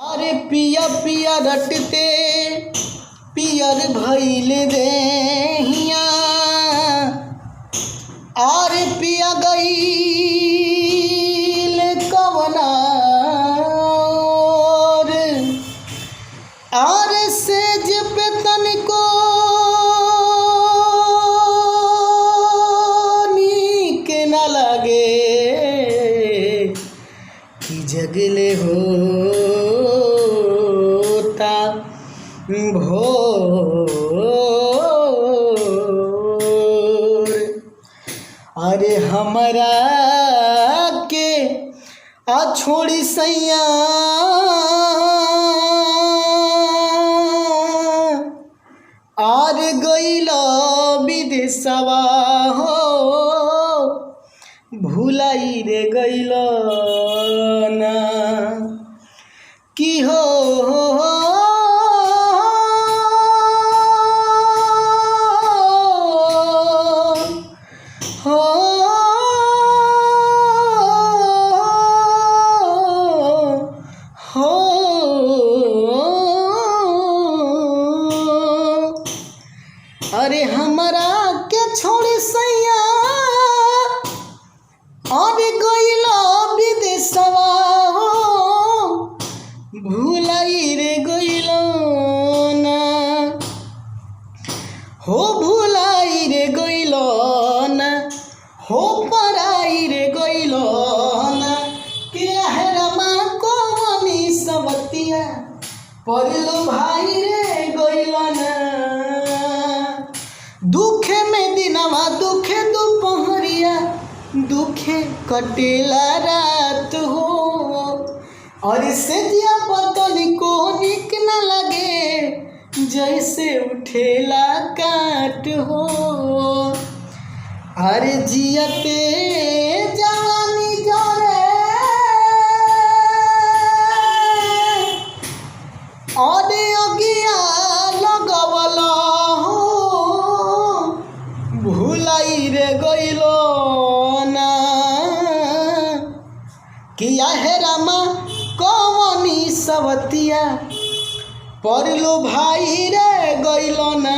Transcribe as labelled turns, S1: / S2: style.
S1: अरे पिया पिया रटते पियर भइल देहिया। अरे पिया गईल कवना अरे सेज पे तनिको नीक न लगे कि जगले होता भोर। अरे हमरा के छोड़ी सैया आर गइल विदेशवा हो भुलाई रे गइल ना कि हो अरे हमरा के छोड़ी सैया और गइल विदेशवा हो भुलाई रे गइल ना हो भुलाई रे गइल ना हो पराई रे गइल ना के हेरमा कोनी सबतिया परलो भाई रे गइल ना। दुखे में दिनवा दुखे दोपहरिया दुखे कटेला रात हो और से दिया पतनी को निक न लगे जैसे उठेला काट हो। अरे जियते जवानी जरे और अगिया लगवल भुलाई रे गइल ना किया है रामा कवनी सबतिया परलो भाई रे गइल ना।